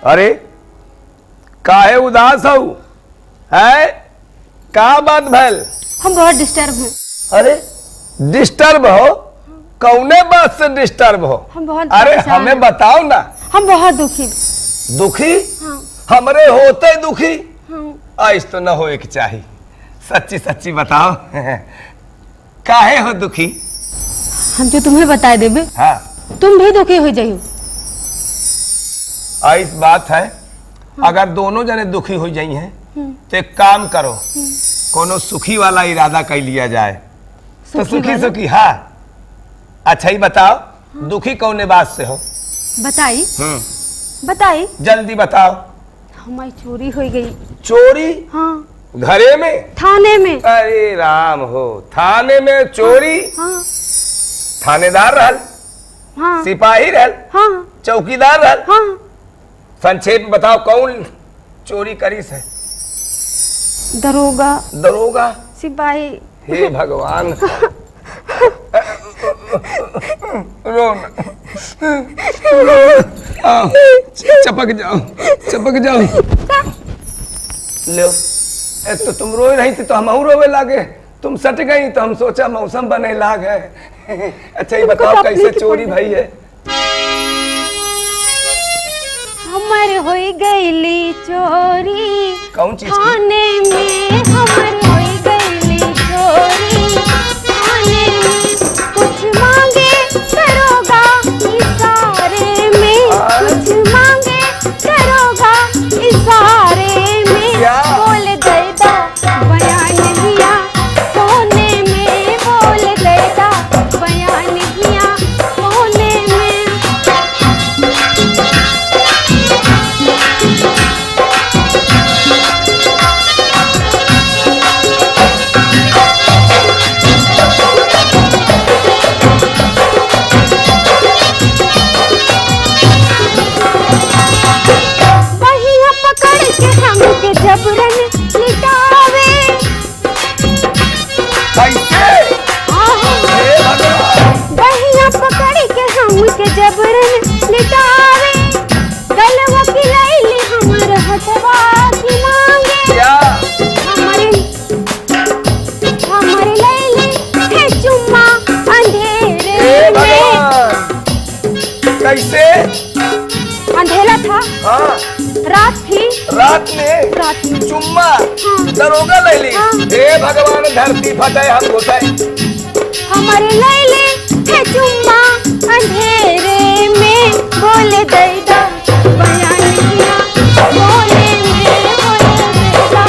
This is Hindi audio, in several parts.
अरे काहे उदास हो? है का बात भैल? हम बहुत डिस्टर्ब हैं। अरे डिस्टर्ब हो? कौने बात से डिस्टर्ब हो? हम बहुत अरे हमें बताओ ना। हम बहुत दुखी। दुखी? हाँ। हमरे होते दुखी? हाँ। ऐस तो न होए के चाहिए। सच्ची सच्ची बताओ काहे हो दुखी? हम जो तुम्हें बताए देबे। हाँ। तुम भी दुखी हो जाइयो। इस बात है। अगर दोनों जने दुखी हो जाई हैं तो एक काम करो, कोनो सुखी वाला इरादा कर लिया जाए। तो सुखी सुखी। हाँ अच्छा ही बताओ। दुखी कौने बात से हो? बताई बताई जल्दी बताओ। हमारी चोरी हो गई। चोरी? हाँ। घरे में? थाने में। अरे राम हो, थाने में चोरी? हाँ। थानेदार रहल? हाँ। सिपाही रहल? हाँ। चौकीदार रहल? हाँ। संक्षेप में बताओ कौन चोरी करी से? दरोगा। दरोगा? सिपाही। हे भगवान चपक जाओ चपक जाओ। लो तो तुम रोए रही थी तो हम रोवे लागे। तुम सट गई तो हम सोचा मौसम बने लाग है। अच्छा ये बताओ कैसे चोरी भई है? हमारे हो गईली चोरी। कौन चीज? थाने में हमारे हो गईली चोरी। थाने में कुछ मांगे दरोगा इशारे में। कुछ मांगे दरोगा इशारे में। क्या? बोल देता बयान दिया कोने में। बोल देता बयान दिया कोने में। बहिया पकड़ के हमके जबरन लिटावे। कैसे? हे भगवान। बहिया पकड़ के हमके जबरन लिटावे। गलवा की लैली हमर हथवा की मांगे। क्या? हमारे लैली है चुम्मा अंधेरे हे में। भगवान। कैसे? अंधेरा था। हाँ। रात थी। रात में चुम्मा? हाँ। दरोगा लैली? हाँ। हे भगवान धरती फटे हम घुटे। हमारे लैले है चुम्मा अंधेरे में। बोले दैदा बयान किया बोले में। बोले दैदा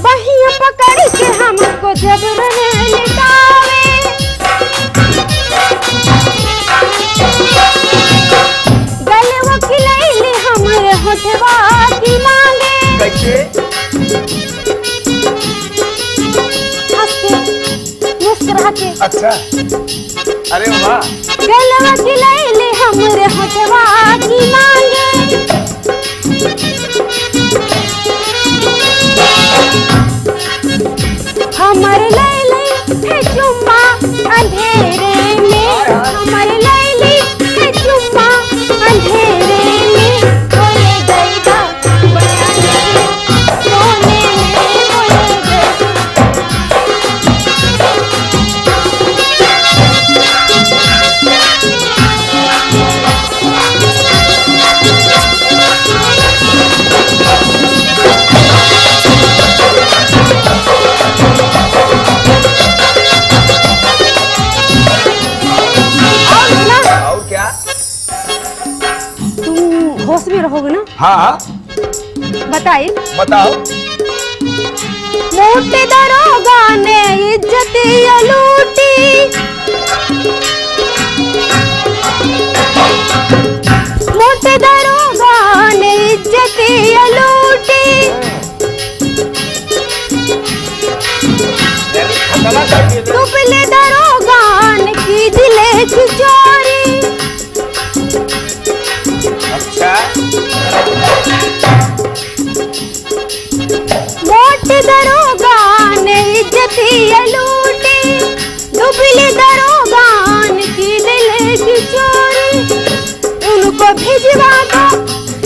बहिया पकड़ के हमको जबरन लिटावे। गलवा की लैली हमरे होठवा की मांगे। कैसे? हंस के मुस्कुरा के। अच्छा। अरे वाह। गलवा की लैली हमरे होठवा की मांगे। हमारे लैली है चुम्मा अंधेरे में। हमारे लैली है चुम्मा अंधेरे में। बोले दैदा बयान किया कोने में। बोले दैदा और क्या? तुम होश में रहोगे ना? हाँ बताइए। बताओ। मोटे दरोगा ने इज्जत लूटी। मोटे दरोगा ने इज्जत लूटी। दुबले दरोगान की दिले की चोरी। अच्छा मोटे दरोगान इज्जती लूटी, दुबले दरोगान की दिले की चोरी। उनको भिजवा दो,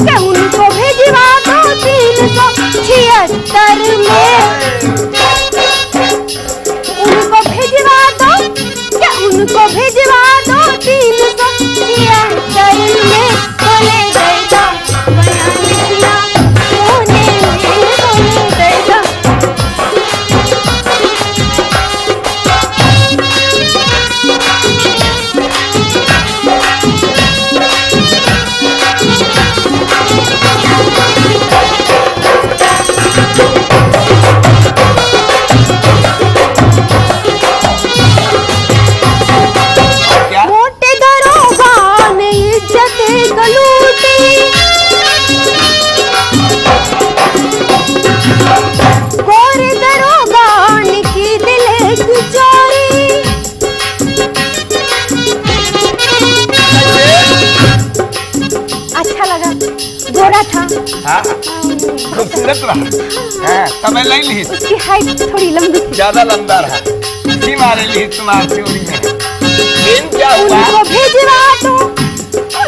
क्या उनको भिजवा दो 376 में। उनको भिजवा दो, क्या उनको भिजवा दो 376 में। बोले देगा बयान किया कोने में, बोले देगा। मोटे दरोगान इज्जत लूटी, गोरे दरोगान की दिले की चोरी। अच्छा लगा, गोरा था। हाँ खूबसूरत रहा। हाँ तब लै ली, उसकी हाइट थोड़ी लंबी थी। ज्यादा लंबा रहा, इसी मारे ली तुम्हारी चोरी में। लेकिन क्या हुआ? उनको भिजवा दो,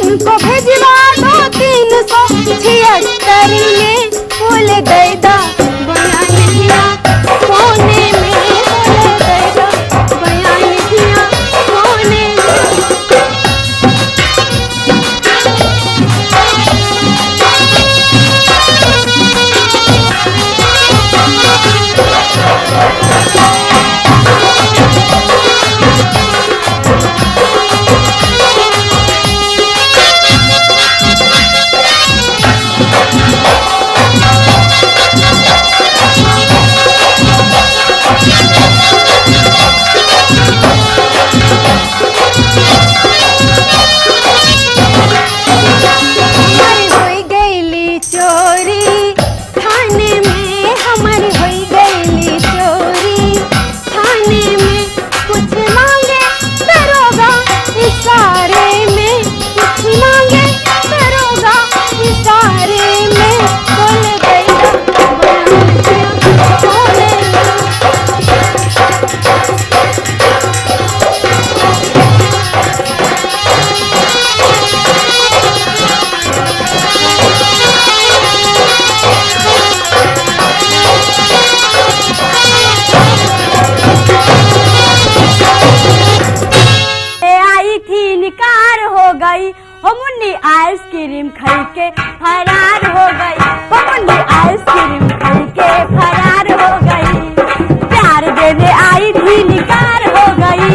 उनको भिजवा दो 376 में। बोले गैदा बयान किया कोने में, बोले गैदा बयान किया कोने में। हमारी होई गईली चोरी थाने में, हमारी होई गईली चोरी थाने में। कुछ मांगे दरोगा इशारे में, कुछ मांगे दरोगा इशारे में। बोले गईदा बयान किया कोने में। आई थी निकार हो गई हो मुन्नी, आइसक्रीम खाई के फरार हो गई हो मुन्नी, आइसक्रीम खाई के फरार हो गई। प्यार देने आई थी निकार हो गई,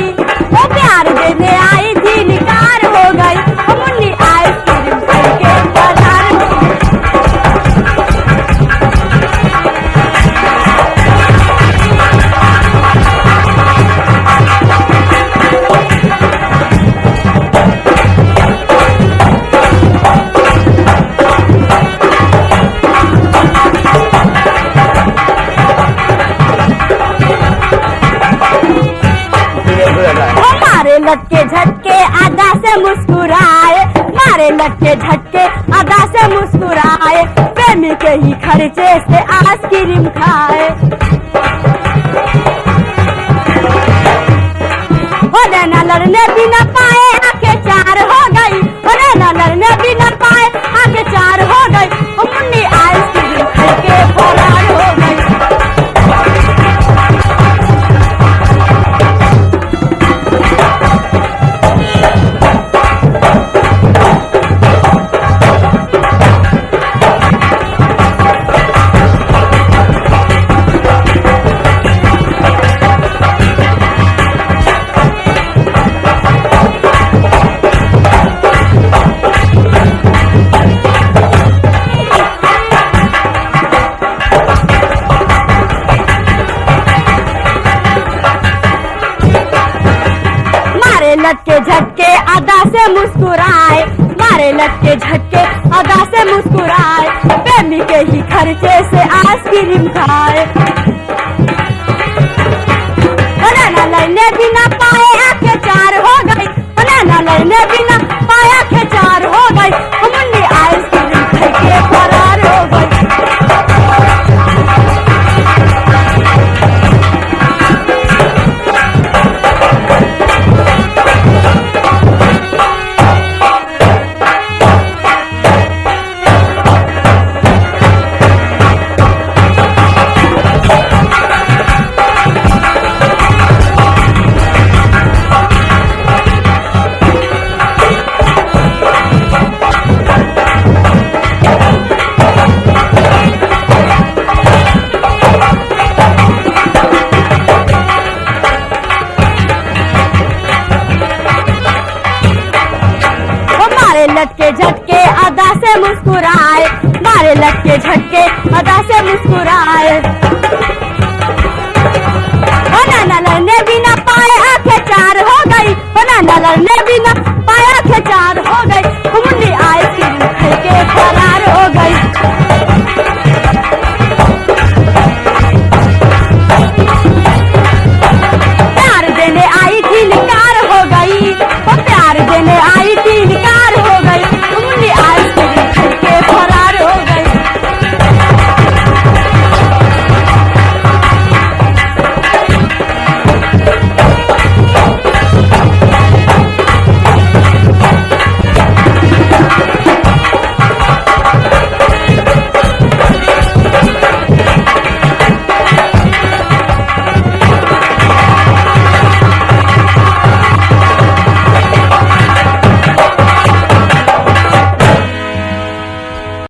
वो प्यार देने आई थी निकार हो गई हो मुन्नी, आइसक्रीम खाई के फरार हो गई। मारे लटके झटके आधा से मुस्कुराए, मारे लटके झटके आधा से मुस्कुराए। प्रेमी के ही खर्चे से आइसक्रीम खाए। होने न लड़ने भी न पाए, आंखें चार हो गई। होने न लड़ने भी न पाए, आंखें चार हो गई। वो मुन्नी आइसक्रीम खाई के फरार हो गई। लटके झटके अदा से मुस्कुराए, मारे लटके झटके अदा से मुस्कुराए, प्रेमी के ही खर्चे से आइसक्रीम खाए। लटके झटके अदा से मुस्कुराए, मारे लटके झटके अदा से मुस्कुराए। होना न लड़ने बिना पाए आंखें चार हो गई, होना न लड़ने बिना पाए आंखें चार हो गई, मुन्नी आइसक्रीम खा के फरार हो गई। प्यार देने आई थी निकार हो गई, वो प्यार देने आई थी निकार हो गई, मुन्नी आइसक्रीम खा के फरार हो गई।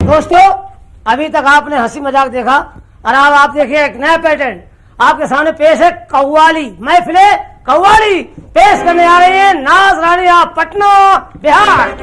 दोस्तों, अभी तक आपने हंसी मजाक देखा और अब आप देखिए एक नया पैटर्न आपके सामने पेश है। कव्वाली महफिले कव्वाली पेश करने आ रही है नाज रानिया पटना बिहार।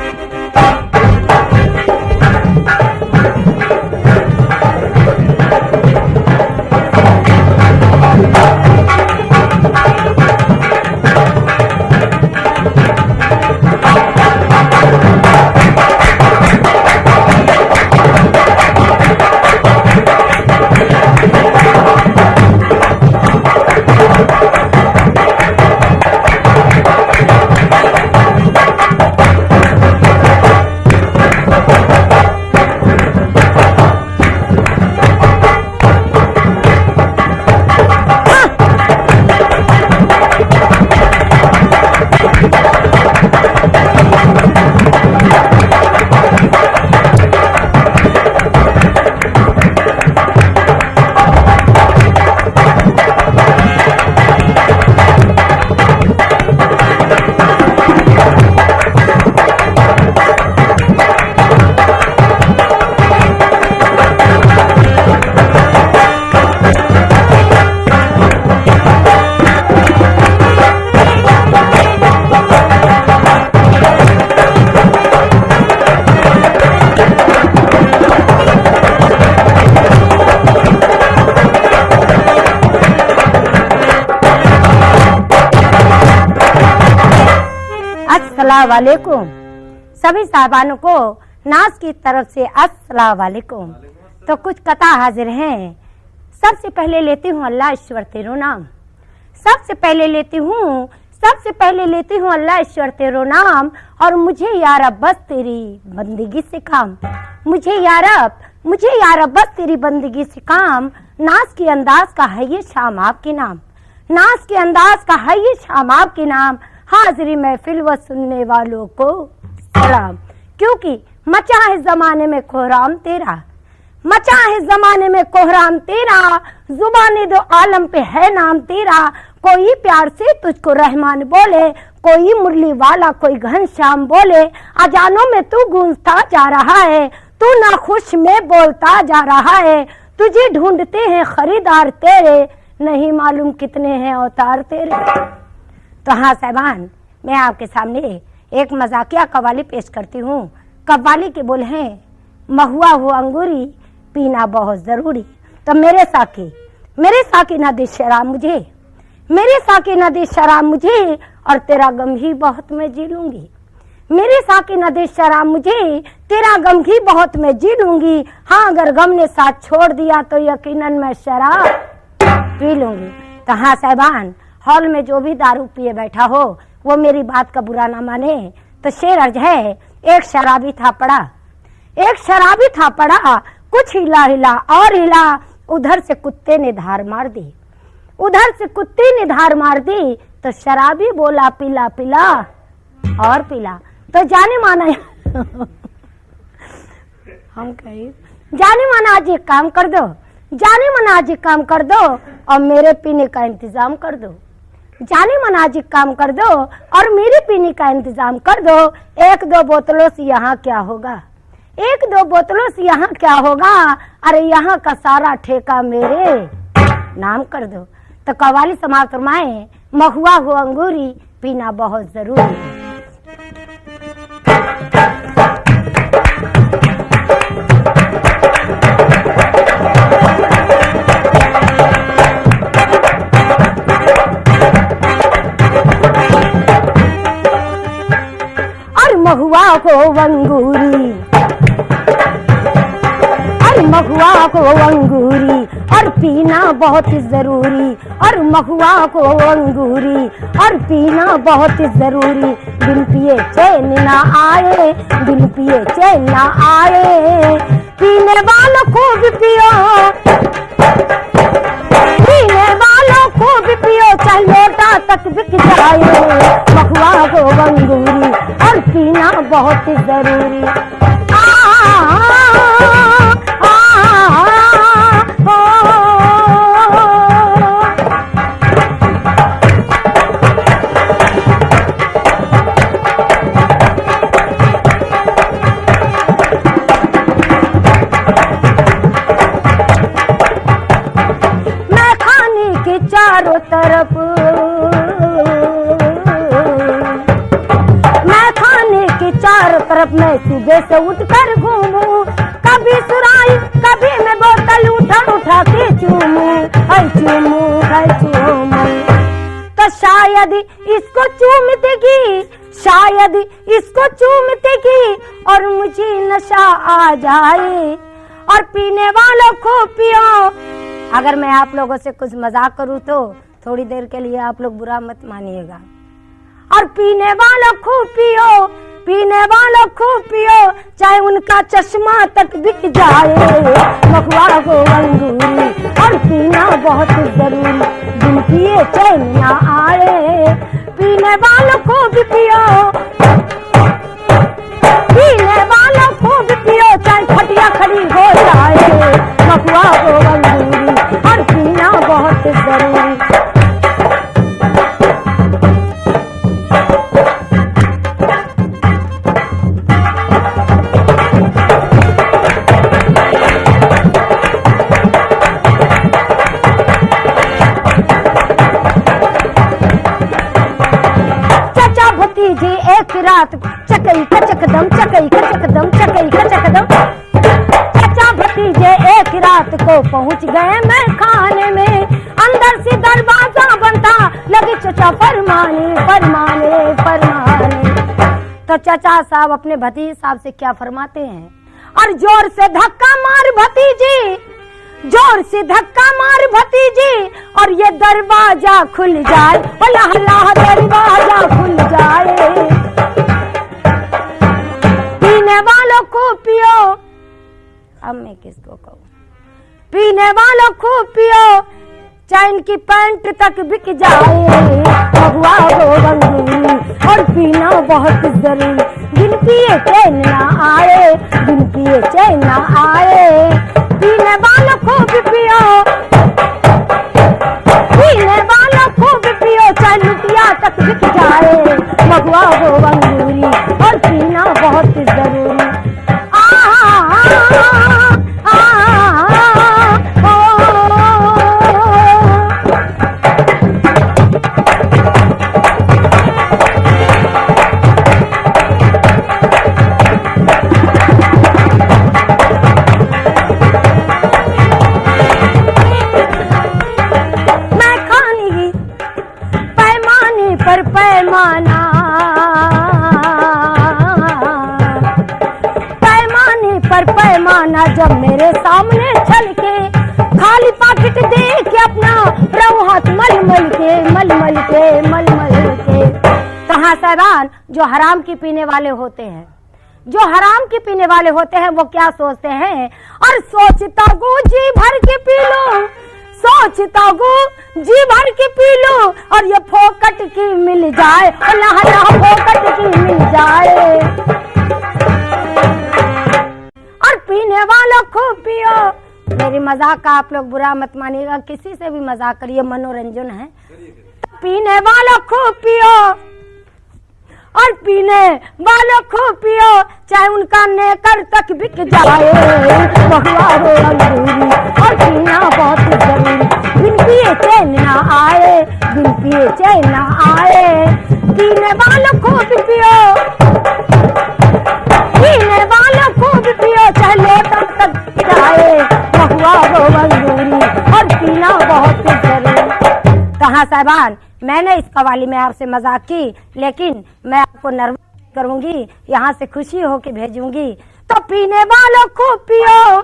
अस्सलाम वालेकुम। सभी साहबानों को नाज की तरफ से अस्सलाम वालेकुम। तो कुछ कथा हाजिर हैं। सबसे पहले लेती हूँ अल्लाह ईश्वर तेरो नाम, सबसे पहले लेती हूँ अल्लाह ईश्वर तेरो नाम। और मुझे या रब बस तेरी बंदगी से काम, मुझे या रब बस तेरी बंदगी से काम। नाज के अंदाज का है ये शाम आपके नाम, नाज के अंदाज का है ये शाम आपके नाम। हाजिरी महफिल व सुनने वालों को सलाम, क्योंकि मचा है जमाने में कोहराम तेरा, मचा है जमाने में कोहराम तेरा। जुबाने दो आलम पे है नाम तेरा। कोई प्यार से तुझको रहमान बोले, कोई मुरली वाला कोई घनश्याम बोले। अजानों में तू गूंजता जा रहा है, तू नाखुश में बोलता जा रहा है। तुझे ढूंढते हैं खरीदार तेरे, नहीं मालूम कितने हैं अवतार तेरे। तो हाँ साहबान, मैं आपके सामने एक मजाकिया कव्वाली पेश करती हूँ। कव्वाली के बोल हैं, महुआ हो अंगूरी पीना बहुत जरूरी। तो मेरे साकी ना दे शराब मुझे, मेरे साकी ना दे शराब मुझे, और तेरा गम ही बहुत मैं जी लूंगी। मेरे साकी ना दे शराब मुझे, तेरा गम ही बहुत मैं जी लूंगी। हाँ अगर गम ने साथ छोड़ दिया तो यकीनन मैं शराब पी लूंगी। तो हाँ साहबान, हॉल में जो भी दारू पिए बैठा हो वो मेरी बात का बुरा ना माने। तो शेर अर्ज है, एक शराबी था पड़ा, कुछ हिला हिला और हिला। उधर से कुत्ते ने धार मार दी, उधर से कुत्ते ने धार मार दी। तो शराबी बोला पिला पिला और पिला। तो जाने माना हम कहीं जाने माना आज एक काम कर दो, जाने माना आज एक काम कर दो और मेरे पीने का इंतजाम कर दो। जाने माना आज एक काम कर दो और मेरे पीने का इंतजाम कर दो। एक दो बोतलों से यहाँ क्या होगा, एक दो बोतलों से यहाँ क्या होगा। अरे यहाँ का सारा ठेका मेरे नाम कर दो। तो कव्वाली समाप्त फरमाए, महुआ हो अंगूरी पीना बहुत जरूरी है। को अंगूरी और महुआ को अंगूरी और पीना बहुत जरूरी और महुआ को अंगूरी और पीना बहुत जरूरी बिन पिए चैन ना आए बिन पिए चैन ना आए पीने वालों को भी पियो पीने वालों को भी पियो चाहे लोटा तक बिक जाए महुआ को अंगूरी और पीना बहुत जरूरी चारों तरफ मैं खाने के चारों तरफ मैं सुबह से उठकर घूमूं कभी सुराई कभी मैं बोतल उठा के चूमूं तो शायद इसको चूमतेगी और मुझे नशा आ जाए और पीने वालों को पियो। अगर मैं आप लोगों से कुछ मजाक करूं तो थोड़ी देर के लिए आप लोग बुरा मत मानिएगा। और पीने वालों को पियो चाहे उनका चश्मा तक बिक जाए महुआ को अंगूरी और पीना बहुत जरूरी बिन पिए चैन ना आए पीने वालों को भी पियो पीने वालों को भी पियो चाहे खटिया खड़ी हो जाए महुआ को अंगूरी और पीना बहुत जरूरी। चाचा भतीजी एक रात चकई का चकदम चाचा भतीजे एक रात को पहुंच गए मैं खाने में अंदर से दरवाजा बनता लगे चचा फरमाने तो चचा साहब अपने भतीजे साहब से क्या फरमाते हैं और जोर से धक्का मार भतीजी और ये दरवाजा खुल जाए अल्लाह दरवाजा खुल जाए पीने वालों को पियो। अब मैं किसको कहूँ पीने वालों को पियो चाहे इनकी पैंट तक बिक जाए महुआ को अंगूरी और पीना बहुत जरूरी बिन पिए चैन ना आए पीने वालों को भी पियो चाहे लुटिया तक बिक जाए महुआ को अंगूरी और पीना बहुत जरूरी। पैमाना जब मेरे सामने छल के खाली पाकिट देख के अपना रहूं हाथ मल के कहाँ साहबान जो हराम की पीने वाले होते हैं वो क्या सोचते हैं और सोचता गो जी भर के पी लो और ये फोकट की मिल जाए फोकट की मिल जाए और पीने वालों को पियो। मेरी मजाक का आप लोग बुरा मत मानिएगा, किसी से भी मजाक करिए, मनोरंजन है। पीने वालों को पियो और पीने वालों को पियो चाहे उनका नेकर तक बिक जाए महुआ हो अंगूरी और पीना बहुत जरूरी बिन पिए चैन ना आए पीने वालों को भी पियो चाहे लोटा तक जाए महुआ हो अंगूरी और पीना बहुत जरूरी। कहाँ साहबान, मैंने इस कवाली में आपसे मजाक की, लेकिन मैं आपको नर्वस करूंगी, यहाँ से खुशी होके भेजूंगी। तो पीने वालों खूब पियो,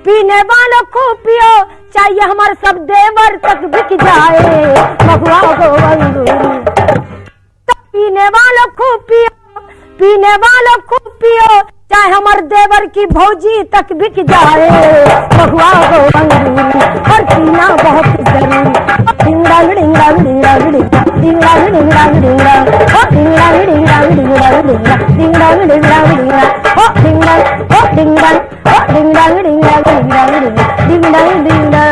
पीने वालों खूब पियो, चाहिए हमारे सब देवर तक बिक जाए महुआ गो अंगूरी। तो पीने वालों खूब पियो, पीने वालों खूब पियो, चाहे हमारे देवर की भौजी तक बिक जाए महुआ गो अंगूरी। और पीना बहुत जरूरी। डिंगड़ा डिंगड़ा डिंगड़ा डिंगड़ा डिंगड़ा डिंगड़ा डिंगड़ा ओ डिंगड़ा डिंगड़ा डिंगड़ा डिंगड़ा डिंगड़ा डिंगड़ा डिंगड़ा ओ डिंगड़ा ओ डिंगड़ा ओ डिंगड़ा डिंगड़ा डिंगड़ा डिंगड़ा डिंगड़ा।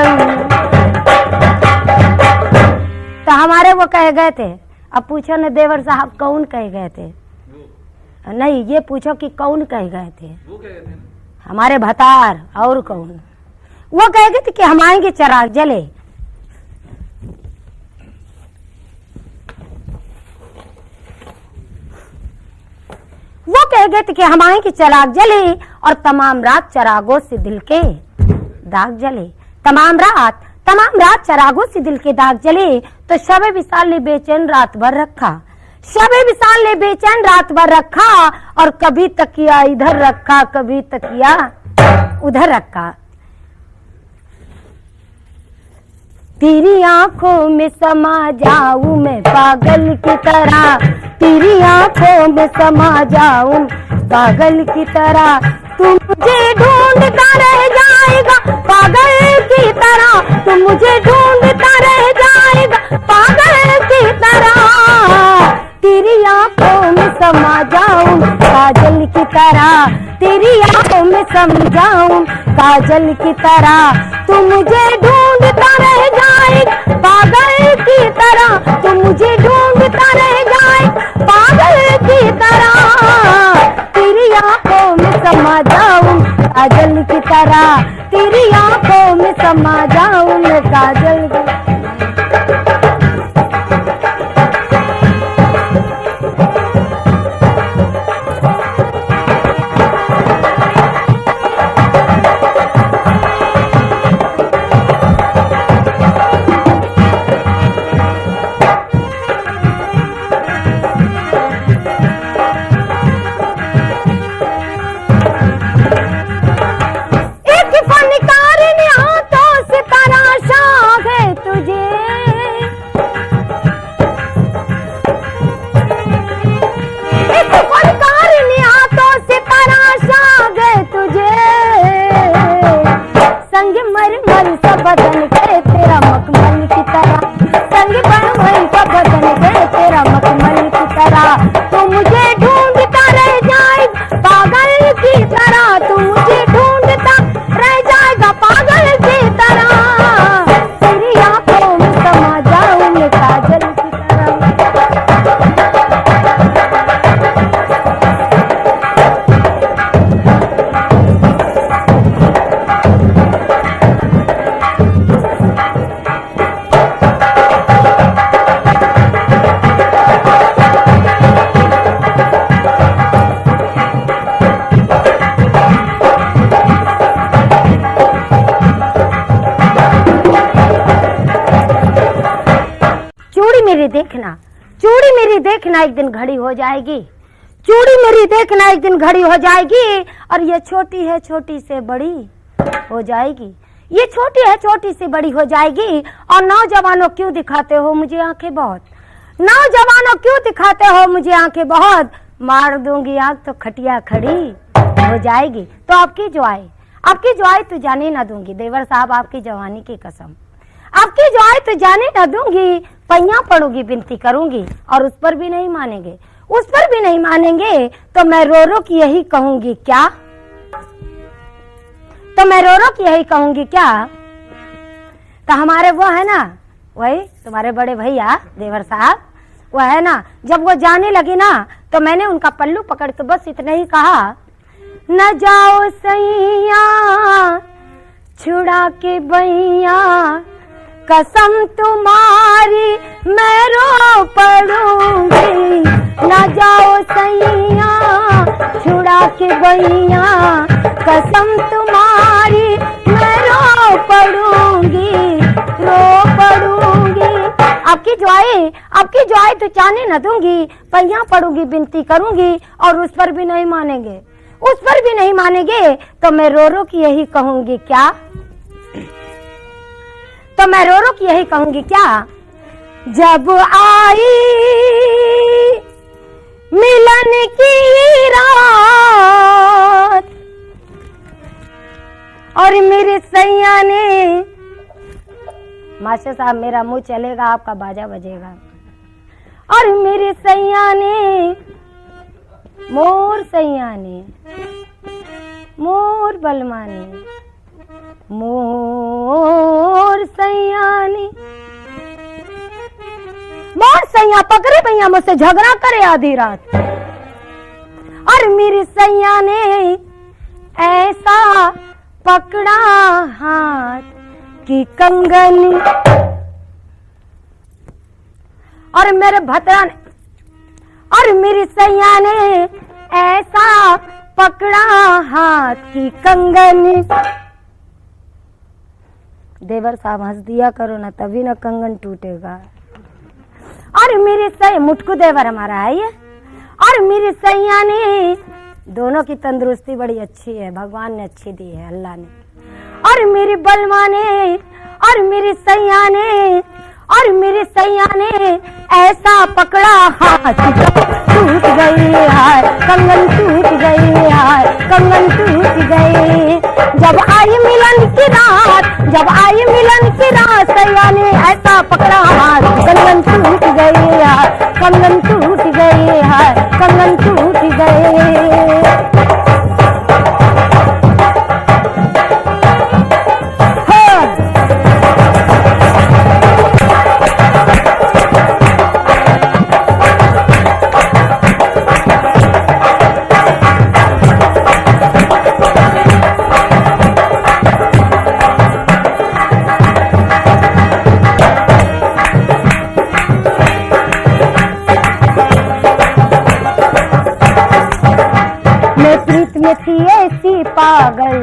तो हमारे वो कह गए थे। अब पूछो न देवर साहब कौन कह गए थे? नहीं, ये पूछो कि कौन कह गए थे? वो कह गए थे हमारे भतार। और कौन? वो कह गए थे कि हम आएंगे चिराग जले। वो कह गए थे कि हम आएंगे चिराग जले और तमाम रात चरागों से दिल के दाग जले। तमाम रात चरागों से दिल के दाग जले। तो शबे विशाल ने बेचैन रात भर रखा, शबे विशाल ने बेचैन रात भर रखा, और कभी तकिया इधर रखा, कभी तकिया उधर रखा। तेरी आंखों में समा जाऊं मैं पागल की तरह, तेरी आंखों में समा जाऊं पागल की तरह। तू मुझे ढूंढता रह जाएगा पागल की तरह, तू मुझे ढूंढता रह जाएगा पागल की तरह। तेरी आंखों में समा जाऊं काजल की तरह, तेरी आंखों में सम जाऊं काजल की तरह। तू मुझे ढूंढता रह जाएगा पागल की तरह, तू मुझे ढूंढता रह जाए पागल की तरह। तेरी आंखों में समा जाऊं काजल की तरह, तेरी आंखों में समा जाऊं काजल की। चूड़ी मेरी देखना एक दिन घड़ी हो जाएगी, चूड़ी मेरी देखना एक दिन घड़ी हो जाएगी। और ये छोटी है छोटी से बड़ी हो जाएगी, ये छोटी है छोटी से बड़ी हो जाएगी। और नौजवानों क्यों दिखाते हो मुझे आंखें बहुत, नौजवानों क्यों दिखाते हो मुझे आंखें बहुत। मार दूंगी आंख तो खटिया खड़ी हो जाएगी। तो आपकी जो आए तो जाने ना दूंगी देवर साहब, आपकी जवानी की कसम, आपकी जो आए तो जाने ना दूंगी। पैया पड़ूंगी, विनती करूंगी और उस पर भी नहीं मानेंगे, उस पर भी नहीं मानेंगे। तो मैं रो रो की यही कहूंगी क्या, तो मैं रो रो की यही कहूंगी क्या। तो हमारे वो है ना, वही तुम्हारे बड़े भैया देवर साहब, वो है ना, जब वो जाने लगी ना तो मैंने उनका पल्लू पकड़ के बस इतना ही कहा, न जाओ सैया छुड़ा के बैया, कसम तुम्हारी मैं रो पड़ूंगी। न जाओ सैया छुड़ा के बैया, कसम तुम्हारी मैं रो पड़ूंगी, रो पड़ूंगी। आपकी जो आए अब की जो आए तो जाने न दूंगी, पैया पड़ूंगी, विनती करूंगी और उस पर भी नहीं मानेंगे, उस पर भी नहीं मानेंगे तो मैं रो रो की यही कहूंगी क्या, तो मैं रो रो की यही कहूंगी क्या, जब आई मिलन की रात और मेरे सैया ने, मास्टर साहब मेरा मुंह चलेगा, आपका बाजा बजेगा, और मेरे सैया ने, मोर सैया ने, मोर बलमा ने, मोर सैया ने, मोर सैया पकड़े भैया मुझसे झगड़ा करे आधी रात, और मेरे सैया ने ऐसा पकड़ा हाथ की कंगन, और मेरे भतरा ने, और मेरी सैया ने ऐसा पकड़ा हाथ की कंगन। देवर साहब हंस दिया करो ना, तभी ना कंगन टूटेगा। और मेरे सैया, मुटकू देवर हमारा है ये, और मेरी सैया ने, दोनों की तंदुरुस्ती बड़ी अच्छी है, भगवान ने अच्छी दी है, अल्लाह ने, और मेरी बलमा ने, और मेरी सैया ने, और मेरे सैया ने ऐसा पकड़ा हाथ, टूट गई हाय कंगन, टूट गई हाय कंगन, टूट गई। जब आई मिलन की रात, जब आई मिलन की रात, सैया ने ऐसा पकड़ा हाथ, कंगन टूट गई हाय कंगन, टूट गई हाय कंगन, टूट गई। पागल,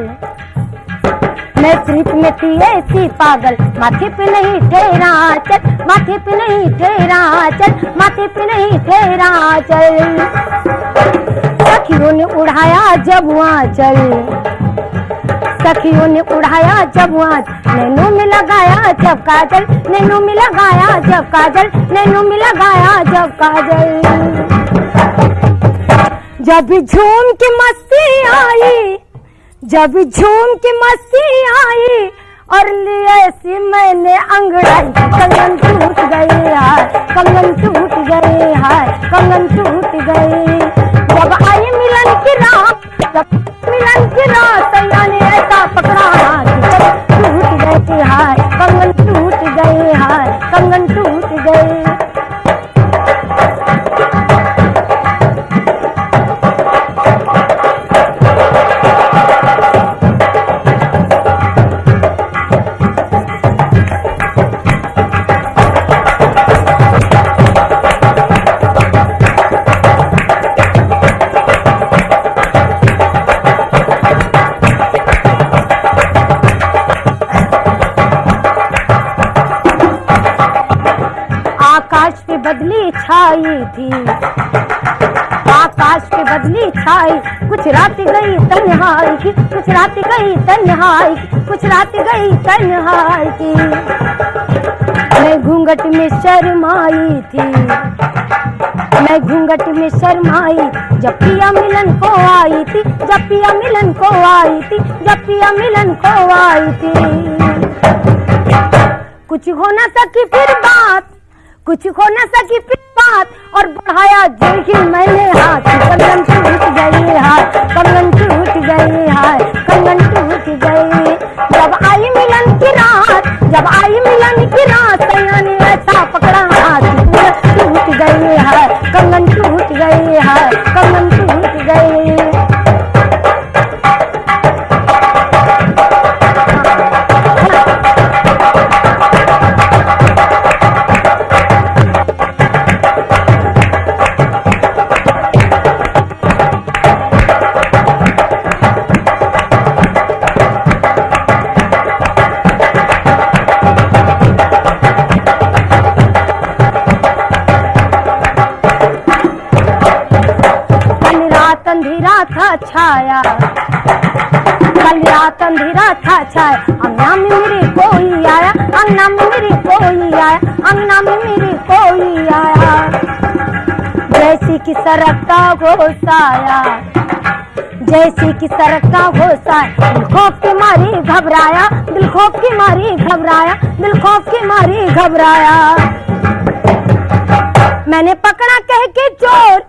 मैं प्रीत में थी ऐसी पागल, माथे पे नहीं ठहरा चल, माथे पे नहीं ठहरा चल, माथे पे नहीं ठहरा चल। सखियों ने उड़ाया जब वहाँ चल, सखियों ने उड़ाया जब वहाँ, नैनों में लगाया जब काजल, नैनों में लगाया जब काजल, नैनों में लगाया जब काजल। जब झूम के मस्ती आई, जब झूम के मस्ती आई, और लिए सी मैंने अंगड़ाई, कंगन टूट गई हाय कंगन, टूट गई हाय कंगन, टूट गई। जब आई मिलन की रात, जब मिलन की रात, सैया ने ऐसा पकड़ा हाथ, टूट गई हाय कंगन, टूट गई हाय कंगन, टूट गई। बदली छाई थी, आकाश पे बदली छाई, कुछ रात गई तन्हाई की, कुछ रात गई तन्हाई की, कुछ रात गई तन्हाई की। मैं घूंघट में शर्माई थी, मैं घूंघट में शर्माई, जब पिया मिलन को आई थी, जब पिया मिलन को आई थी, जब पिया मिलन को आई थी। कुछ हो न सकी फिर बात, कुछ हो न सकी फिर बात, और बढ़ाया जो ही मैंने हाथ, कंगन टूट गई हाय कंगन, टूट गई हाय कंगन, टूट गई। जब आई मिलन की रात, जब आई मिलन की रात, सैया ने ऐसा पकड़ा हाथ, टूट गई हाय कंगन, टूट गई हाय कंगन, टूट गई। था छाया, कल रात अंधेरा था छाया, अंगना में मेरे कोई आया, अंगना में मेरे कोई आया, अंगना में मेरे कोई आया। जैसी की सड़क का घोषाया, जैसी की सड़क का घोषाया, दिल खौफ के मारे घबराया, दिल खौफ के मारे घबराया, दिल खौफ के मारे घबराया। मैंने पकड़ा कह के चोर,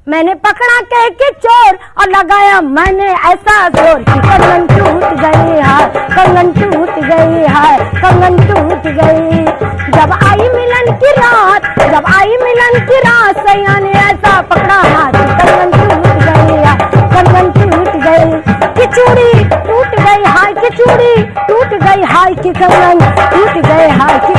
मैंने पकड़ा कह के चोर, और लगाया मैंने ऐसा जोर कि कंगन टूट गई है, कंगन टूट गई है, कंगन टूट गई। जब आई मिलन की रात, जब आई मिलन की रात, सैया ने ऐसा पकड़ा हाथ, कंगन टूट गई है, कंगन टूट गई। कि चूड़ी टूट गई हाय, की चूड़ी टूट गई हाय, की कंगन टूट गई हाय, की